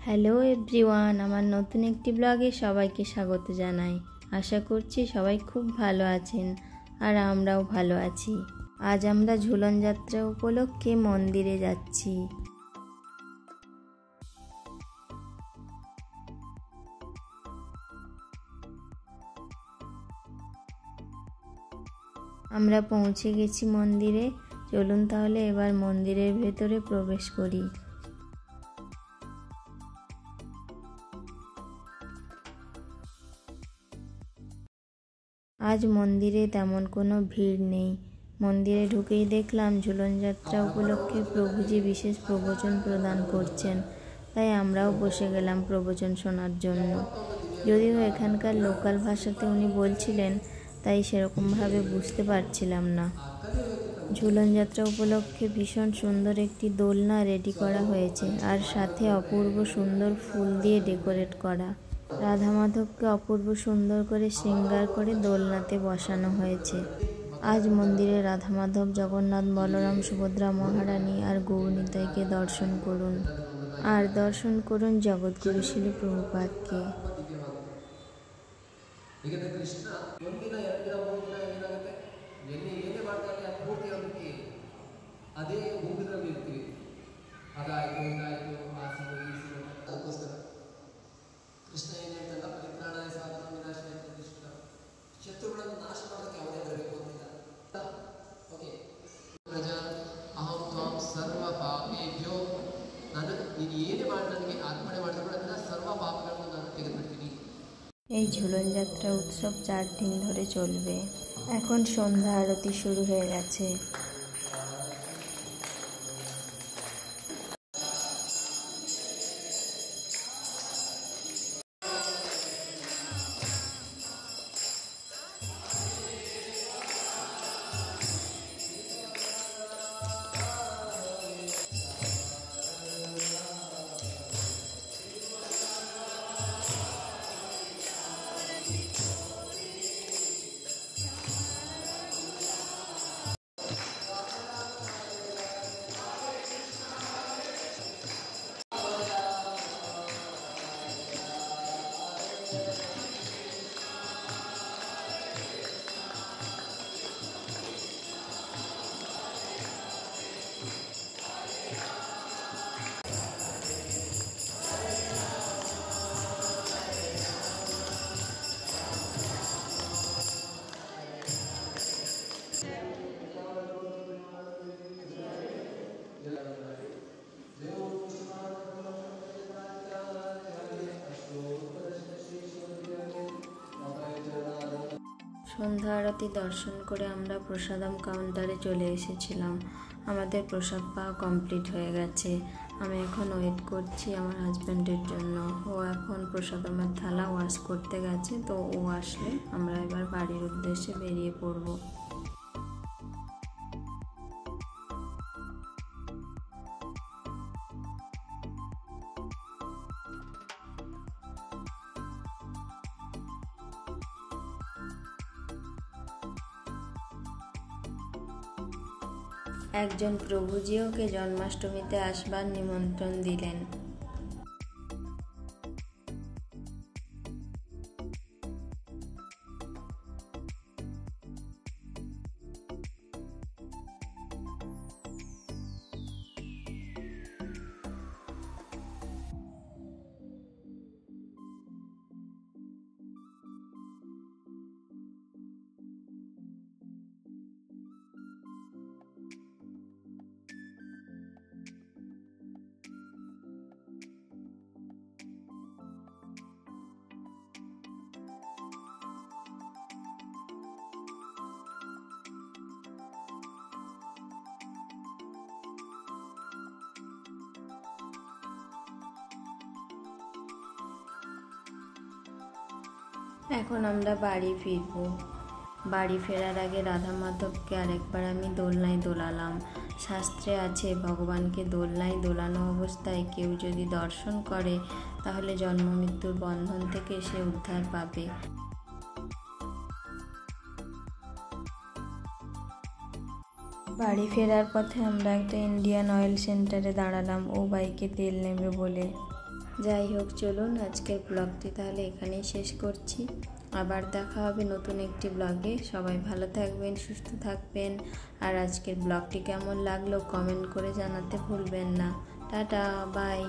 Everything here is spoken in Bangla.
হ্যালো এভরিওয়ান, আমার নতুন একটি ব্লগে সবাইকে স্বাগত জানাই। আশা করছি সবাই খুব ভালো আছেন আর আমরাও ভালো আছি। আজ আমরা ঝুলন যাত্রা উপলক্ষে মন্দিরে যাচ্ছি। আমরা পৌঁছে গেছি মন্দিরে। চলুন তাহলে এবার মন্দিরের ভেতরে প্রবেশ করি। আজ মন্দিরে তেমন কোনো ভিড় নেই। মন্দিরে ঢুকেই দেখলাম ঝুলন যাত্রা উপলক্ষে প্রভুজি বিশেষ প্রবচন প্রদান করছেন, তাই আমরাও বসে গেলাম প্রবচন শোনার জন্য। যদিও এখানকার লোকাল ভাষাতে উনি বলছিলেন, তাই সেরকমভাবে বুঝতে পারছিলাম না। ঝুলন যাত্রা উপলক্ষে ভীষণ সুন্দর একটি দোলনা রেডি করা হয়েছে, আর সাথে অপূর্ব সুন্দর ফুল দিয়ে ডেকোরেট করা। রাধা মাধবকে অপূর্ব সুন্দর করে শৃঙ্গার করে দোলনাতে বসানো হয়েছে। আজ মন্দিরে রাধা মাধব, জগন্নাথ, বলরাম, সুভদ্রা, মহারানী আর গৌরনিতাইকে দর্শন করুন। আর দর্শন করুন জগৎগুরু শিল প্রভুপাদকে। ಕೃಷ್ಣ ಏನು ಹೇಳ್ತಲ್ಲ, ಪರಿತ್ರಾಣಾಯ ಸಾಧನ ವಿನಾಶಾಯ ಕೃಷ್ಣ, ಶತ್ರುಗಳನ್ನು ನಾಶ ಮಾಡೋದಕ್ಕೆ ಯಾವುದೇ ಬರಬೇಕು ಅಂತಿಲ್ಲ. ಓಕೆ, ಪ್ರಜಾ ಅಹಂ ತ್ವಾಂ ಸರ್ವ ಪಾಪೇಭ್ಯೋ, ನೀನು ಏನೇ ಮಾಡಿ ನನಗೆ ಅರ್ಪಣೆ ಮಾಡಿದ್ರು ಕೂಡ ಅದನ್ನ ಸರ್ವ ಪಾಪಗಳನ್ನು ನಾನು ತೆಗೆದುಬಿಡ್ತೀನಿ। এই ঝুলন যাত্রা উৎসব 4 দিন ধরে চলবে। এখন সন্ধ্যা আরতি শুরু হয়ে গেছে। সন্ধ্যা আরতি দর্শন করে আমরা প্রসাদম কাউন্টারে চলে এসেছিলাম। আমাদের প্রসাদ পাওয়া কমপ্লিট হয়ে গেছে। আমি এখন ওয়েট করছি আমার হাজব্যান্ডের জন্য। ও এখন প্রসাদমের থালা ওয়াশ করতে গেছে, তো ও আসলে আমরা এবার বাড়ির উদ্দেশ্যে বেরিয়ে পড়ব। একজন প্রভুজি ওকে জন্মাষ্টমীতে আসবার নিমন্ত্রণ দিলেন। এখন আমরা বাড়ি ফিরব। বাড়ি ফেরার আগে রাধা মাধবকে আরেকবার আমি দোলনায় দোলালাম। শাস্ত্রে আছে, ভগবানকে দোলনায় দোলানো অবস্থায় কেউ যদি দর্শন করে তাহলে জন্ম মৃত্যুর বন্ধন থেকে সে উদ্ধার পাবে। বাড়ি ফেরার পথে আমরা একটা ইন্ডিয়ান অয়েল সেন্টারে দাঁড়ালাম ও বাইকে তেল নেবে বলে। যাই হোক, চলুন আজকের ব্লগটি তাহলে এখানেই শেষ করছি। আবার দেখা হবে নতুন একটি ব্লগে। সবাই ভালো থাকবেন, সুস্থ থাকবেন। আর আজকের ব্লগটি কেমন লাগলো কমেন্ট করে জানাতে ভুলবেন না। Tata, by.